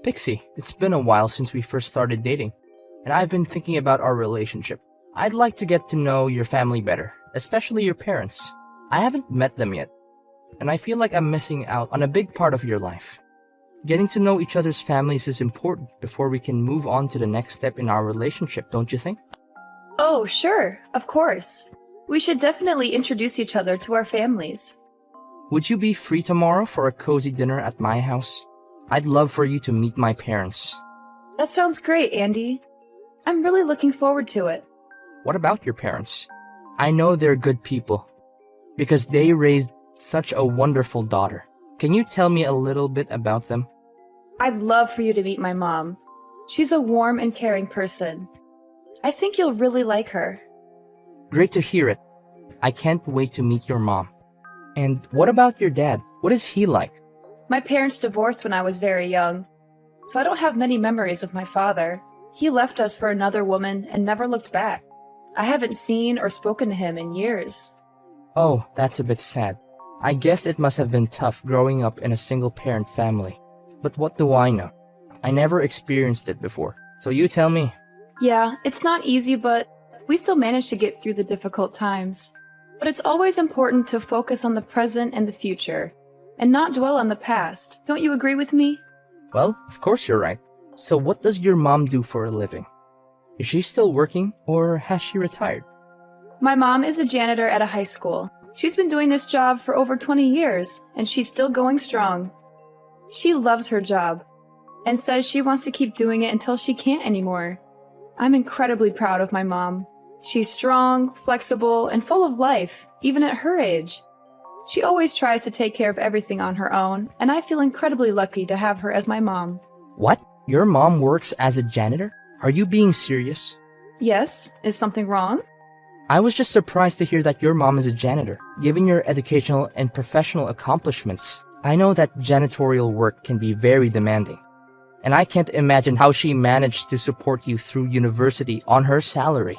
Pixie, it's been a while since we first started dating, and I've been thinking about our relationship. I'd like to get to know your family better, especially your parents. I haven't met them yet, and I feel like I'm missing out on a big part of your life. Getting to know each other's families is important before we can move on to the next step in our relationship, don't you think? Oh, sure, of course. We should definitely introduce each other to our families. Would you be free tomorrow for a cozy dinner at my house? I'd love for you to meet my parents. That sounds great, Andy. I'm really looking forward to it. What about your parents? I know they're good people, because they raised such a wonderful daughter. Can you tell me a little bit about them? I'd love for you to meet my mom. She's a warm and caring person. I think you'll really like her. Great to hear it. I can't wait to meet your mom. And what about your dad? What is he like? My parents divorced when I was very young, so I don't have many memories of my father. He left us for another woman and never looked back. I haven't seen or spoken to him in years. Oh, that's a bit sad. I guess it must have been tough growing up in a single-parent family. But what do I know? I never experienced it before, so you tell me. Yeah, it's not easy, but we still managed to get through the difficult times. But it's always important to focus on the present and the future, and not dwell on the past. Don't you agree with me? Well, of course you're right. So what does your mom do for a living? Is she still working, or has she retired? My mom is a janitor at a high school. She's been doing this job for over 20 years, and she's still going strong. She loves her job, and says she wants to keep doing it until she can't anymore. I'm incredibly proud of my mom. She's strong, flexible, and full of life, even at her age. She always tries to take care of everything on her own, and I feel incredibly lucky to have her as my mom. What? Your mom works as a janitor? Are you being serious? Yes, is something wrong? I was just surprised to hear that your mom is a janitor. Given your educational and professional accomplishments, I know that janitorial work can be very demanding. And I can't imagine how she managed to support you through university on her salary.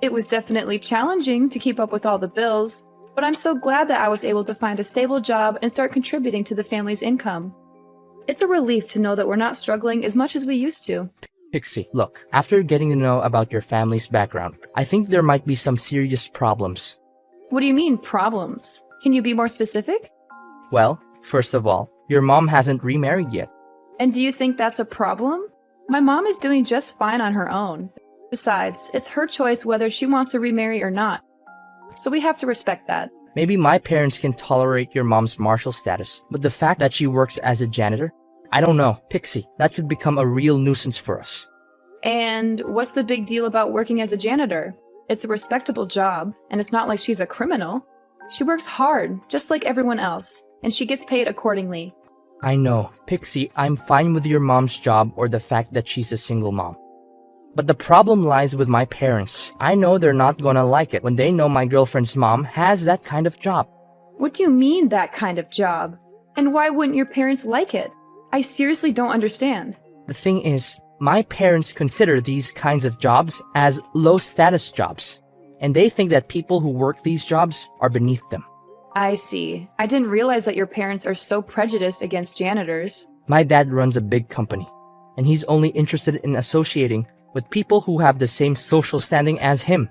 It was definitely challenging to keep up with all the bills, but I'm so glad that I was able to find a stable job and start contributing to the family's income. It's a relief to know that we're not struggling as much as we used to. Pixie, look, after getting to know about your family's background, I think there might be some serious problems. What do you mean, problems? Can you be more specific? Well, first of all, your mom hasn't remarried yet. And do you think that's a problem? My mom is doing just fine on her own. Besides, it's her choice whether she wants to remarry or not. So we have to respect that. Maybe my parents can tolerate your mom's martial status, but the fact that she works as a janitor? I don't know, Pixie, that could become a real nuisance for us. And what's the big deal about working as a janitor? It's a respectable job, and it's not like she's a criminal. She works hard, just like everyone else, and she gets paid accordingly. I know, Pixie, I'm fine with your mom's job or the fact that she's a single mom. But the problem lies with my parents. I know they're not gonna like it when they know my girlfriend's mom has that kind of job. What do you mean, that kind of job? And why wouldn't your parents like it? I seriously don't understand. The thing is, my parents consider these kinds of jobs as low-status jobs, and they think that people who work these jobs are beneath them. I see. I didn't realize that your parents are so prejudiced against janitors. My dad runs a big company, and he's only interested in associating with people who have the same social standing as him.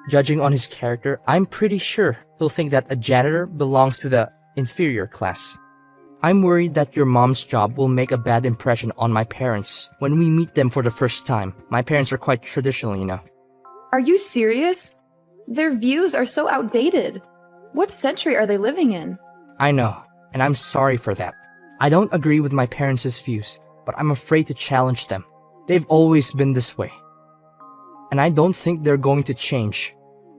Judging on his character, I'm pretty sure he'll think that a janitor belongs to the inferior class. I'm worried that your mom's job will make a bad impression on my parents when we meet them for the first time. My parents are quite traditional, you know. Are you serious? Their views are so outdated. What century are they living in? I know, and I'm sorry for that. I don't agree with my parents' views, but I'm afraid to challenge them. They've always been this way. And I don't think they're going to change.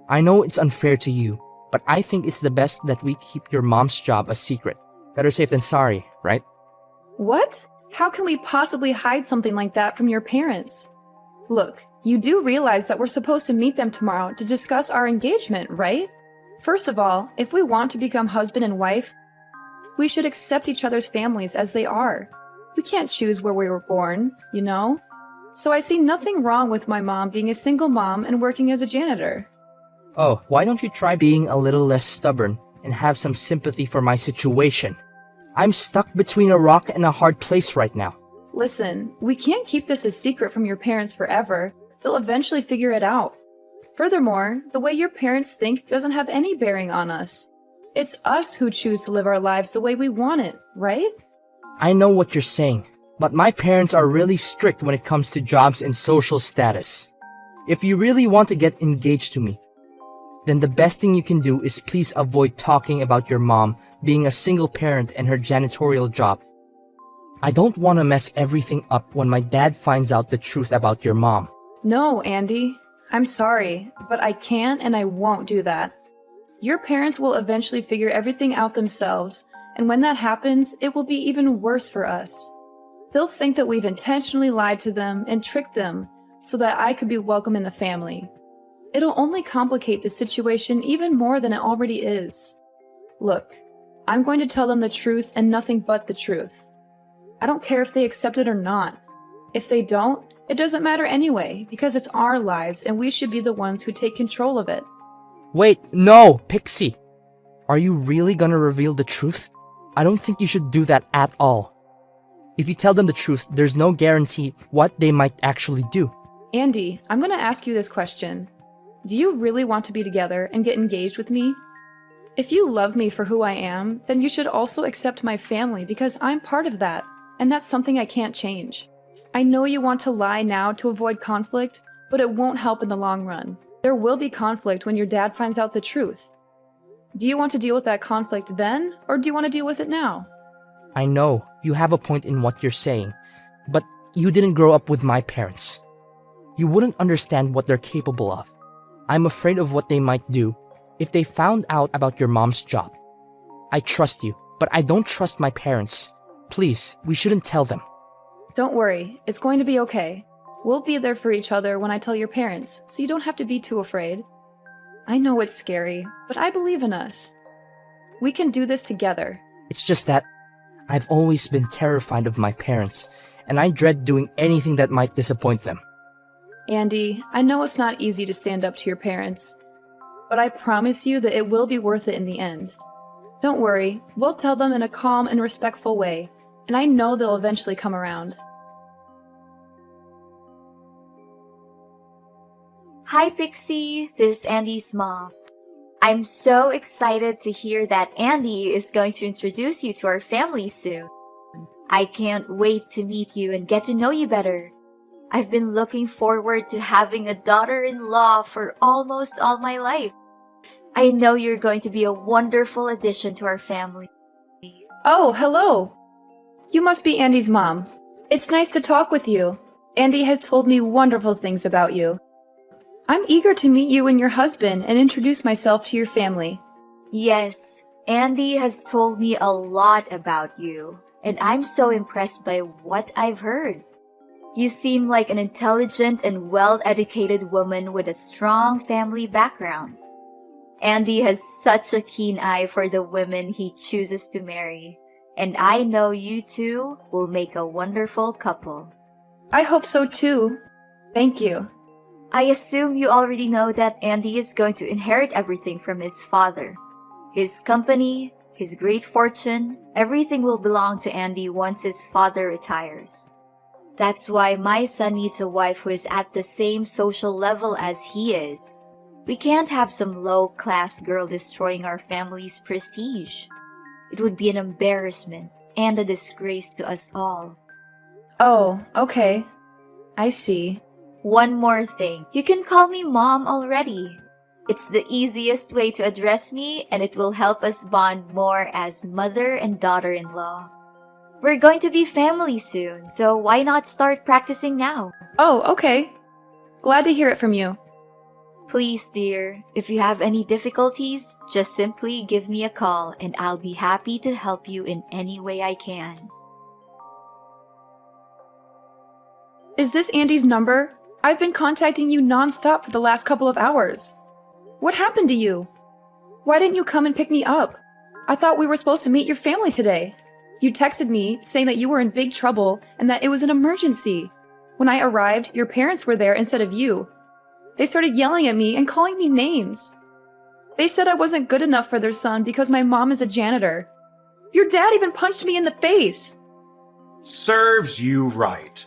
I know it's unfair to you, but I think it's the best that we keep your mom's job a secret. Better safe than sorry, right? What? How can we possibly hide something like that from your parents? Look, you do realize that we're supposed to meet them tomorrow to discuss our engagement, right? First of all, if we want to become husband and wife, we should accept each other's families as they are. We can't choose where we were born, you know? So I see nothing wrong with my mom being a single mom and working as a janitor. Oh, why don't you try being a little less stubborn and have some sympathy for my situation? I'm stuck between a rock and a hard place right now. Listen, we can't keep this a secret from your parents forever. They'll eventually figure it out. Furthermore, the way your parents think doesn't have any bearing on us. It's us who choose to live our lives the way we want it, right? I know what you're saying, but my parents are really strict when it comes to jobs and social status. If you really want to get engaged to me, then the best thing you can do is please avoid talking about your mom being a single parent and her janitorial job. I don't want to mess everything up when my dad finds out the truth about your mom. No, Andy. I'm sorry, but I can't and I won't do that. Your parents will eventually figure everything out themselves, and when that happens, it will be even worse for us. They'll think that we've intentionally lied to them and tricked them so that I could be welcome in the family. It'll only complicate the situation even more than it already is. Look, I'm going to tell them the truth and nothing but the truth. I don't care if they accept it or not. If they don't, it doesn't matter anyway, because it's our lives and we should be the ones who take control of it. Wait, no, Pixie! Are you really gonna reveal the truth? I don't think you should do that at all. If you tell them the truth, there's no guarantee what they might actually do. Andy, I'm going to ask you this question. Do you really want to be together and get engaged with me? If you love me for who I am, then you should also accept my family because I'm part of that, and that's something I can't change. I know you want to lie now to avoid conflict, but it won't help in the long run. There will be conflict when your dad finds out the truth. Do you want to deal with that conflict then, or do you want to deal with it now? I know you have a point in what you're saying, but you didn't grow up with my parents. You wouldn't understand what they're capable of. I'm afraid of what they might do if they found out about your mom's job. I trust you, but I don't trust my parents. Please, we shouldn't tell them. Don't worry, it's going to be okay. We'll be there for each other when I tell your parents, so you don't have to be too afraid. I know it's scary, but I believe in us. We can do this together. It's just that I've always been terrified of my parents, and I dread doing anything that might disappoint them. Andy, I know it's not easy to stand up to your parents, but I promise you that it will be worth it in the end. Don't worry, we'll tell them in a calm and respectful way, and I know they'll eventually come around. Hi Pixie, this is Andy's mom. I'm so excited to hear that Andy is going to introduce you to our family soon. I can't wait to meet you and get to know you better. I've been looking forward to having a daughter-in-law for almost all my life. I know you're going to be a wonderful addition to our family. Oh, hello! You must be Andy's mom. It's nice to talk with you. Andy has told me wonderful things about you. I'm eager to meet you and your husband and introduce myself to your family. Yes, Andy has told me a lot about you, and I'm so impressed by what I've heard. You seem like an intelligent and well-educated woman with a strong family background. Andy has such a keen eye for the women he chooses to marry, and I know you two will make a wonderful couple. I hope so too. Thank you. I assume you already know that Andy is going to inherit everything from his father. His company, his great fortune, everything will belong to Andy once his father retires. That's why my son needs a wife who is at the same social level as he is. We can't have some low-class girl destroying our family's prestige. It would be an embarrassment and a disgrace to us all. Oh, okay. I see. One more thing. You can call me Mom already. It's the easiest way to address me, and it will help us bond more as mother and daughter-in-law. We're going to be family soon, so why not start practicing now? Oh, okay. Glad to hear it from you. Please, dear, if you have any difficulties, just simply give me a call and I'll be happy to help you in any way I can. Is this Andy's number? I've been contacting you non-stop for the last couple of hours. What happened to you? Why didn't you come and pick me up? I thought we were supposed to meet your family today. You texted me saying that you were in big trouble and that it was an emergency. When I arrived, your parents were there instead of you. They started yelling at me and calling me names. They said I wasn't good enough for their son because my mom is a janitor. Your dad even punched me in the face. Serves you right.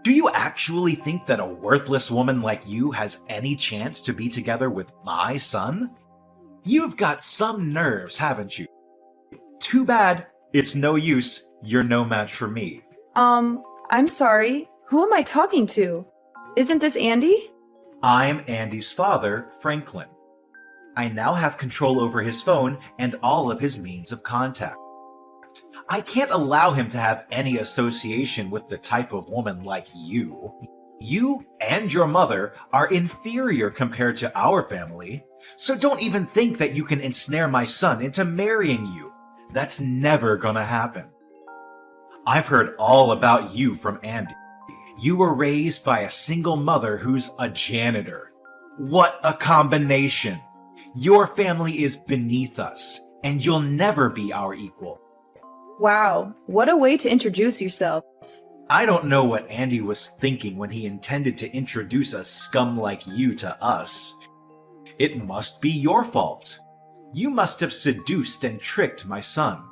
Do you actually think that a worthless woman like you has any chance to be together with my son? You've got some nerves, haven't you? Too bad. It's no use. You're no match for me. I'm sorry. Who am I talking to? Isn't this Andy? I'm Andy's father, Franklin. I now have control over his phone and all of his means of contact. I can't allow him to have any association with the type of woman like you. You and your mother are inferior compared to our family, so don't even think that you can ensnare my son into marrying you. That's never gonna happen. I've heard all about you from Andy. You were raised by a single mother who's a janitor. What a combination! Your family is beneath us, and you'll never be our equal. Wow, what a way to introduce yourself. I don't know what Andy was thinking when he intended to introduce a scum like you to us. It must be your fault. You must have seduced and tricked my son.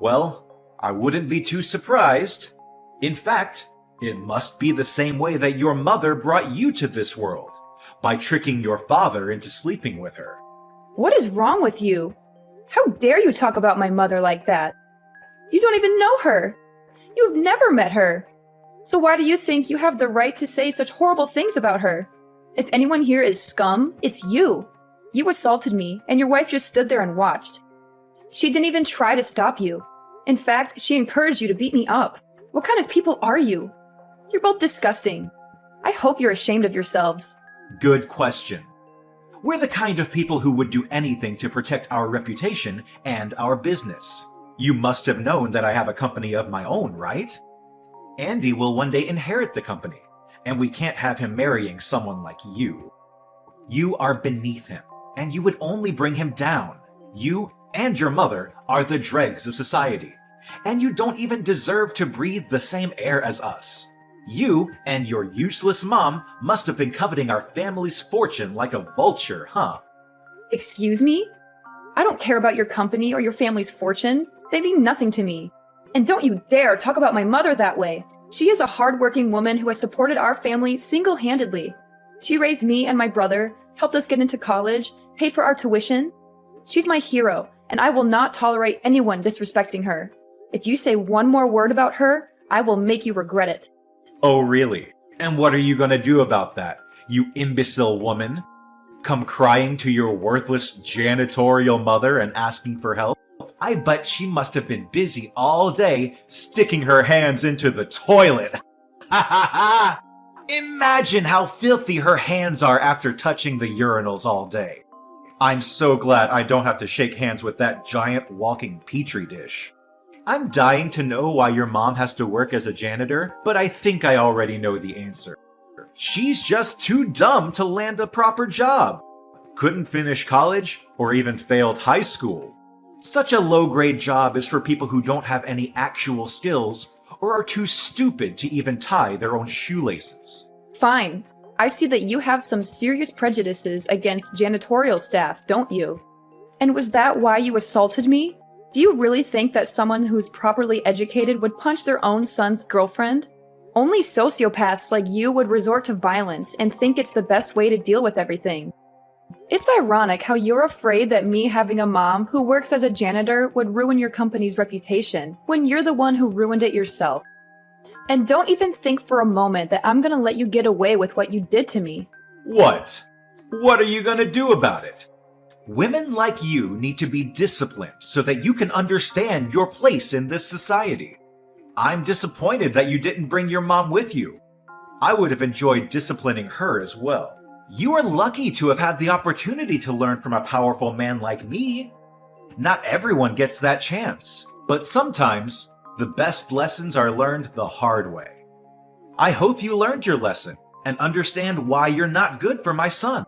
Well, I wouldn't be too surprised. In fact, it must be the same way that your mother brought you to this world, by tricking your father into sleeping with her. What is wrong with you? How dare you talk about my mother like that? You don't even know her. You've never met her. So why do you think you have the right to say such horrible things about her? If anyone here is scum, it's you. You assaulted me, and your wife just stood there and watched. She didn't even try to stop you. In fact, she encouraged you to beat me up. What kind of people are you? You're both disgusting. I hope you're ashamed of yourselves. Good question. We're the kind of people who would do anything to protect our reputation and our business. You must have known that I have a company of my own, right? Andy will one day inherit the company, and we can't have him marrying someone like you. You are beneath him, and you would only bring him down. You and your mother are the dregs of society, and you don't even deserve to breathe the same air as us. You and your useless mom must have been coveting our family's fortune like a vulture, huh? Excuse me? I don't care about your company or your family's fortune. They mean nothing to me. And don't you dare talk about my mother that way. She is a hardworking woman who has supported our family single-handedly. She raised me and my brother, helped us get into college, paid for our tuition. She's my hero, and I will not tolerate anyone disrespecting her. If you say one more word about her, I will make you regret it. Oh, really? And what are you gonna do about that, you imbecile woman? Come crying to your worthless janitorial mother and asking for help? I bet she must have been busy all day sticking her hands into the toilet. Ha ha ha! Imagine how filthy her hands are after touching the urinals all day. I'm so glad I don't have to shake hands with that giant walking petri dish. I'm dying to know why your mom has to work as a janitor, but I think I already know the answer. She's just too dumb to land a proper job. Couldn't finish college or even failed high school. Such a low-grade job is for people who don't have any actual skills or are too stupid to even tie their own shoelaces. Fine. I see that you have some serious prejudices against janitorial staff, don't you? And was that why you assaulted me? Do you really think that someone who's properly educated would punch their own son's girlfriend? Only sociopaths like you would resort to violence and think it's the best way to deal with everything. It's ironic how you're afraid that me having a mom who works as a janitor would ruin your company's reputation when you're the one who ruined it yourself. And don't even think for a moment that I'm gonna let you get away with what you did to me. What? What are you gonna do about it? Women like you need to be disciplined so that you can understand your place in this society. I'm disappointed that you didn't bring your mom with you. I would have enjoyed disciplining her as well. You are lucky to have had the opportunity to learn from a powerful man like me. Not everyone gets that chance, but sometimes the best lessons are learned the hard way. I hope you learned your lesson and understand why you're not good for my son.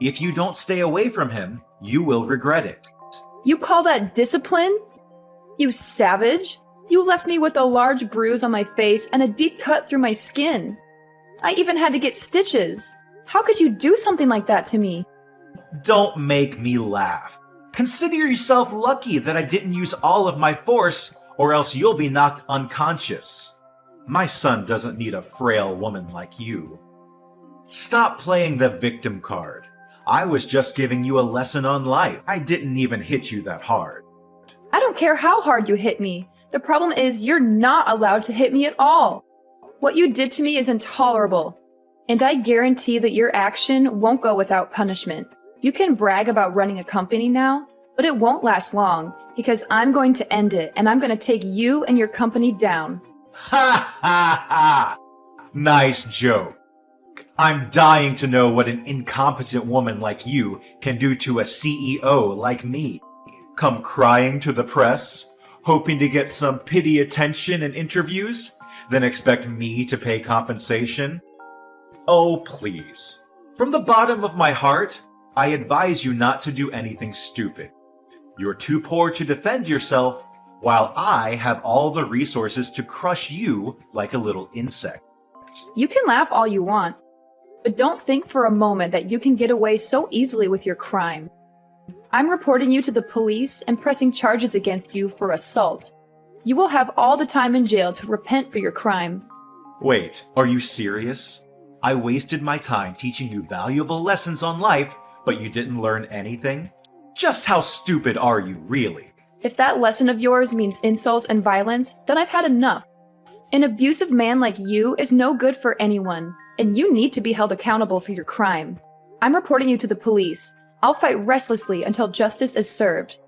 If you don't stay away from him, you will regret it. You call that discipline? You savage! You left me with a large bruise on my face and a deep cut through my skin. I even had to get stitches. How could you do something like that to me? Don't make me laugh. Consider yourself lucky that I didn't use all of my force, or else you'll be knocked unconscious. My son doesn't need a frail woman like you. Stop playing the victim card. I was just giving you a lesson on life. I didn't even hit you that hard. I don't care how hard you hit me. The problem is you're not allowed to hit me at all. What you did to me is intolerable. And I guarantee that your action won't go without punishment. You can brag about running a company now, but it won't last long because I'm going to end it and I'm going to take you and your company down. Ha ha ha! Nice joke. I'm dying to know what an incompetent woman like you can do to a CEO like me. Come crying to the press, hoping to get some pity attention and interviews, then expect me to pay compensation? Oh, please. From the bottom of my heart, I advise you not to do anything stupid. You're too poor to defend yourself, while I have all the resources to crush you like a little insect. You can laugh all you want, but don't think for a moment that you can get away so easily with your crime. I'm reporting you to the police and pressing charges against you for assault. You will have all the time in jail to repent for your crime. Wait, are you serious? I wasted my time teaching you valuable lessons on life, but you didn't learn anything? Just how stupid are you, really? If that lesson of yours means insults and violence, then I've had enough. An abusive man like you is no good for anyone, and you need to be held accountable for your crime. I'm reporting you to the police. I'll fight restlessly until justice is served.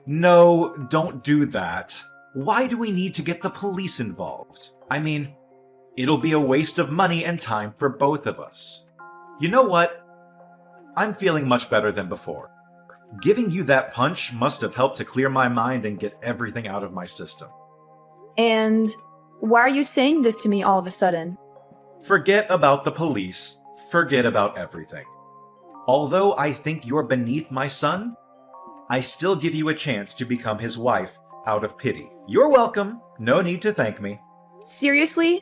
No, don't do that. Why do we need to get the police involved? I mean, it'll be a waste of money and time for both of us. You know what? I'm feeling much better than before. Giving you that punch must have helped to clear my mind and get everything out of my system. And why are you saying this to me all of a sudden? Forget about the police. Forget about everything. Although I think you're beneath my son, I still give you a chance to become his wife out of pity. You're welcome. No need to thank me. Seriously?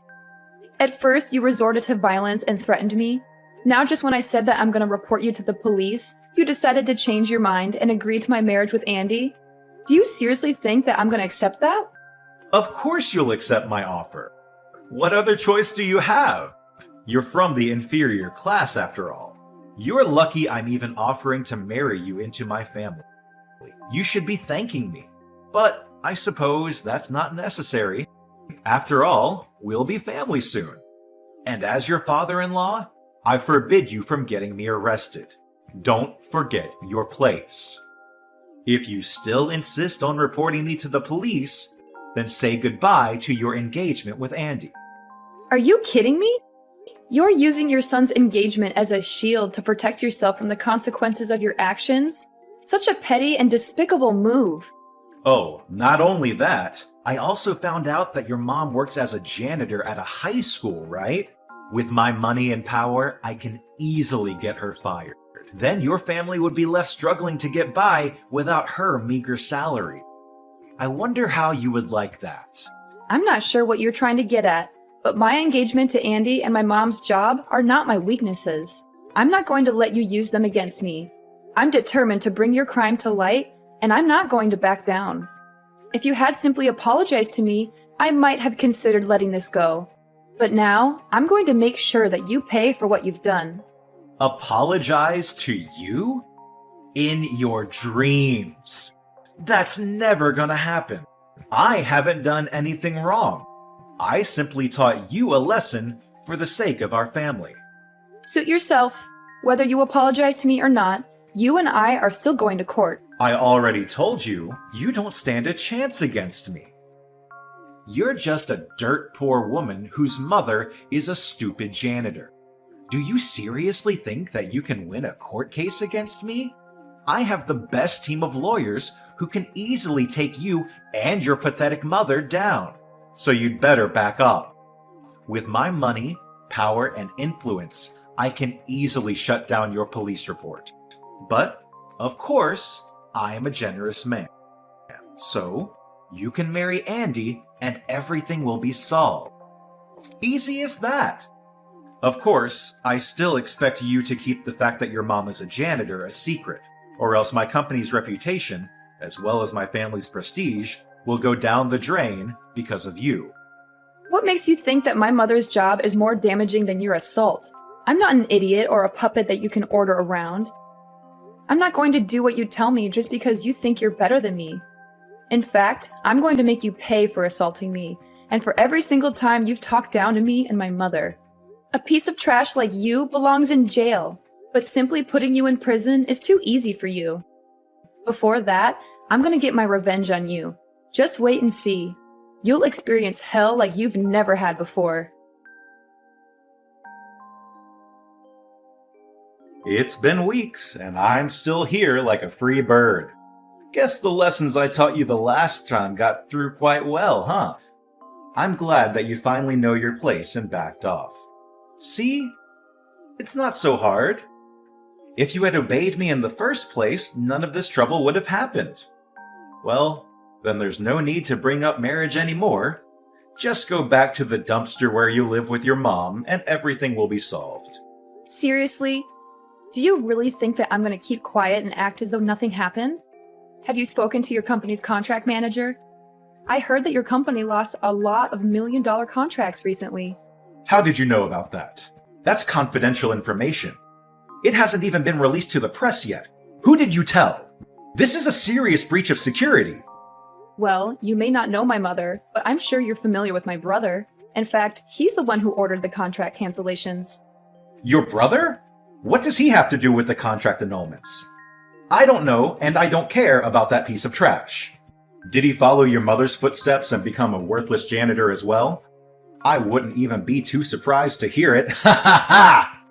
At first, you resorted to violence and threatened me. Now, just when I said that I'm going to report you to the police, you decided to change your mind and agree to my marriage with Andy? Do you seriously think that I'm going to accept that? Of course you'll accept my offer. What other choice do you have? You're from the inferior class, after all. You're lucky I'm even offering to marry you into my family. You should be thanking me. But I suppose that's not necessary. After all, we'll be family soon. And as your father-in-law, I forbid you from getting me arrested. Don't forget your place. If you still insist on reporting me to the police, then say goodbye to your engagement with Andy. Are you kidding me? You're using your son's engagement as a shield to protect yourself from the consequences of your actions? Such a petty and despicable move. Oh, not only that, I also found out that your mom works as a janitor at a high school, right? With my money and power, I can easily get her fired. Then your family would be left struggling to get by without her meager salary. I wonder how you would like that. I'm not sure what you're trying to get at, but my engagement to Andy and my mom's job are not my weaknesses. I'm not going to let you use them against me. I'm determined to bring your crime to light, and I'm not going to back down. If you had simply apologized to me, I might have considered letting this go. But now, I'm going to make sure that you pay for what you've done. Apologize to you? In your dreams. That's never gonna happen. I haven't done anything wrong. I simply taught you a lesson for the sake of our family. Suit yourself. Whether you apologize to me or not, you and I are still going to court. I already told you, you don't stand a chance against me. You're just a dirt poor woman whose mother is a stupid janitor. Do you seriously think that you can win a court case against me? I have the best team of lawyers who can easily take you and your pathetic mother down. So you'd better back off. With my money, power, and influence, I can easily shut down your police report. But, of course, I am a generous man. So, you can marry Andy and everything will be solved. Easy as that. Of course, I still expect you to keep the fact that your mom is a janitor a secret, or else my company's reputation, as well as my family's prestige, will go down the drain because of you. What makes you think that my mother's job is more damaging than your assault? I'm not an idiot or a puppet that you can order around. I'm not going to do what you tell me just because you think you're better than me. In fact, I'm going to make you pay for assaulting me, and for every single time you've talked down to me and my mother. A piece of trash like you belongs in jail, but simply putting you in prison is too easy for you. Before that, I'm going to get my revenge on you. Just wait and see. You'll experience hell like you've never had before. It's been weeks, and I'm still here like a free bird. Guess the lessons I taught you the last time got through quite well, huh? I'm glad that you finally know your place and backed off. See? It's not so hard. If you had obeyed me in the first place, none of this trouble would have happened. Well, then there's no need to bring up marriage anymore. Just go back to the dumpster where you live with your mom, and everything will be solved. Seriously? Do you really think that I'm going to keep quiet and act as though nothing happened? Have you spoken to your company's contract manager? I heard that your company lost a lot of million-dollar contracts recently. How did you know about that? That's confidential information. It hasn't even been released to the press yet. Who did you tell? This is a serious breach of security. Well, you may not know my mother, but I'm sure you're familiar with my brother. In fact, he's the one who ordered the contract cancellations. Your brother? What does he have to do with the contract annulments? I don't know, and I don't care about that piece of trash. Did he follow your mother's footsteps and become a worthless janitor as well? I wouldn't even be too surprised to hear it. Ha ha ha!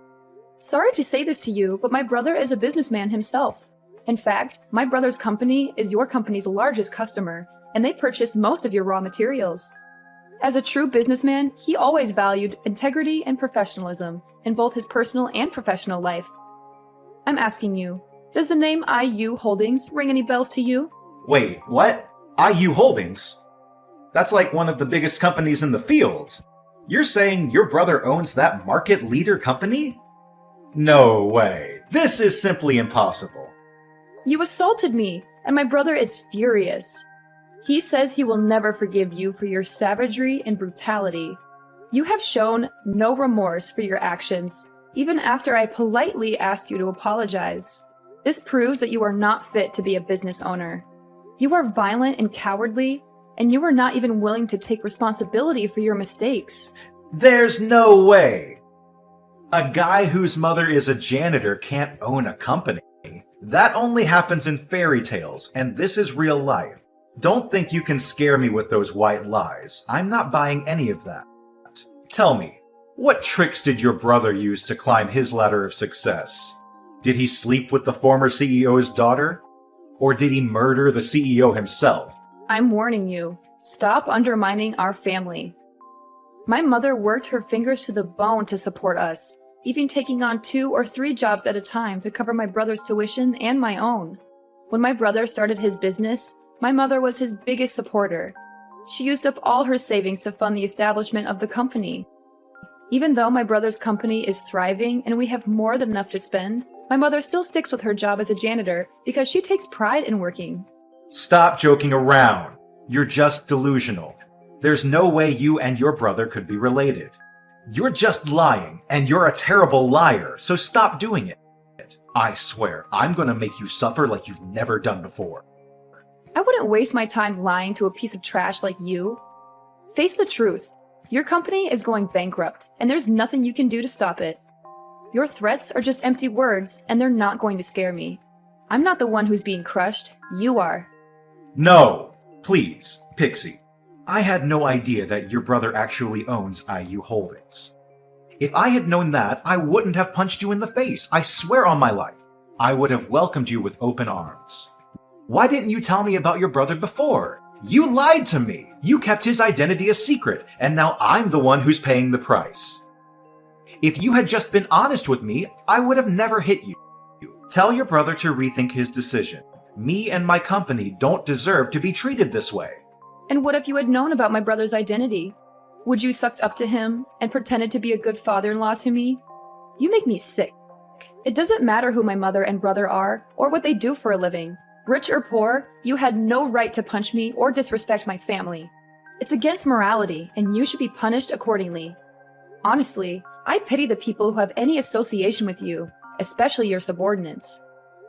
Sorry to say this to you, but my brother is a businessman himself. In fact, my brother's company is your company's largest customer, and they purchase most of your raw materials. As a true businessman, he always valued integrity and professionalism in both his personal and professional life. I'm asking you, does the name IU Holdings ring any bells to you? Wait, what? IU Holdings? That's like one of the biggest companies in the field. You're saying your brother owns that market leader company? No way. This is simply impossible. You assaulted me, and my brother is furious. He says he will never forgive you for your savagery and brutality. You have shown no remorse for your actions, even after I politely asked you to apologize. This proves that you are not fit to be a business owner. You are violent and cowardly, and you are not even willing to take responsibility for your mistakes. There's no way. A guy whose mother is a janitor can't own a company. That only happens in fairy tales, and this is real life. Don't think you can scare me with those white lies. I'm not buying any of that. Tell me, what tricks did your brother use to climb his ladder of success? Did he sleep with the former CEO's daughter? Or did he murder the CEO himself? I'm warning you, stop undermining our family. My mother worked her fingers to the bone to support us, even taking on 2 or 3 jobs at a time to cover my brother's tuition and my own. When my brother started his business, my mother was his biggest supporter. She used up all her savings to fund the establishment of the company. Even though my brother's company is thriving and we have more than enough to spend, my mother still sticks with her job as a janitor because she takes pride in working. Stop joking around. You're just delusional. There's no way you and your brother could be related. You're just lying, and you're a terrible liar, so stop doing it. I swear, I'm gonna make you suffer like you've never done before. I wouldn't waste my time lying to a piece of trash like you. Face the truth. Your company is going bankrupt, and there's nothing you can do to stop it. Your threats are just empty words, and they're not going to scare me. I'm not the one who's being crushed. You are. No! Please, Pixie. I had no idea that your brother actually owns IU Holdings. If I had known that, I wouldn't have punched you in the face. I swear on my life. I would have welcomed you with open arms. Why didn't you tell me about your brother before? You lied to me. You kept his identity a secret, and now I'm the one who's paying the price. If you had just been honest with me, I would have never hit you. Tell your brother to rethink his decision. Me and my company don't deserve to be treated this way. And what if you had known about my brother's identity? Would you sucked up to him and pretended to be a good father-in-law to me? You make me sick. It doesn't matter who my mother and brother are or what they do for a living. Rich or poor, you had no right to punch me or disrespect my family. It's against morality, and you should be punished accordingly. Honestly, I pity the people who have any association with you, especially your subordinates.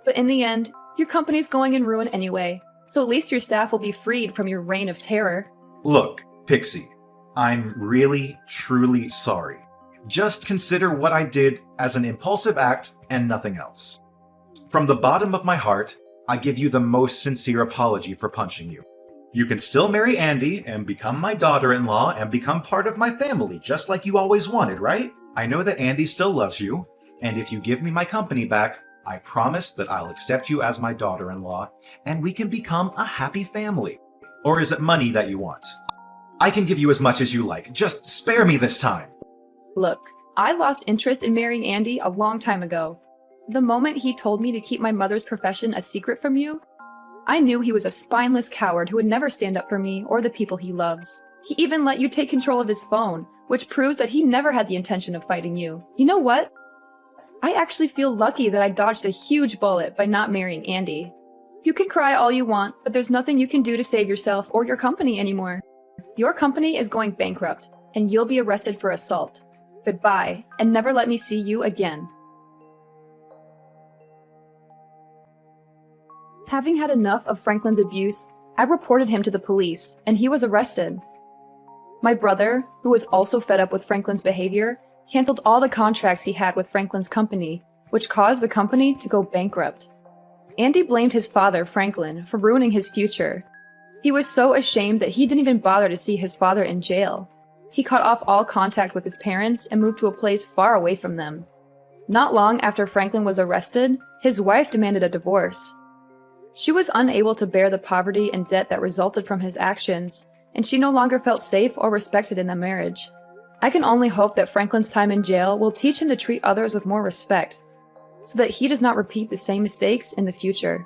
But in the end, your company's going in ruin anyway, so at least your staff will be freed from your reign of terror. Look, Pixie, I'm really, truly sorry. Just consider what I did as an impulsive act and nothing else. From the bottom of my heart, I give you the most sincere apology for punching you. You can still marry Andy and become my daughter-in-law and become part of my family, just like you always wanted, right? I know that Andy still loves you, and if you give me my company back, I promise that I'll accept you as my daughter-in-law, and we can become a happy family. Or is it money that you want? I can give you as much as you like. Just spare me this time. Look, I lost interest in marrying Andy a long time ago. The moment he told me to keep my mother's profession a secret from you, I knew he was a spineless coward who would never stand up for me or the people he loves. He even let you take control of his phone, which proves that he never had the intention of fighting you. You know what? I actually feel lucky that I dodged a huge bullet by not marrying Andy. You can cry all you want, but there's nothing you can do to save yourself or your company anymore. Your company is going bankrupt, and you'll be arrested for assault. Goodbye, and never let me see you again. Having had enough of Franklin's abuse, I reported him to the police, and he was arrested. My brother, who was also fed up with Franklin's behavior, canceled all the contracts he had with Franklin's company, which caused the company to go bankrupt. Andy blamed his father, Franklin, for ruining his future. He was so ashamed that he didn't even bother to see his father in jail. He cut off all contact with his parents and moved to a place far away from them. Not long after Franklin was arrested, his wife demanded a divorce. She was unable to bear the poverty and debt that resulted from his actions, and she no longer felt safe or respected in the marriage. I can only hope that Franklin's time in jail will teach him to treat others with more respect, so that he does not repeat the same mistakes in the future.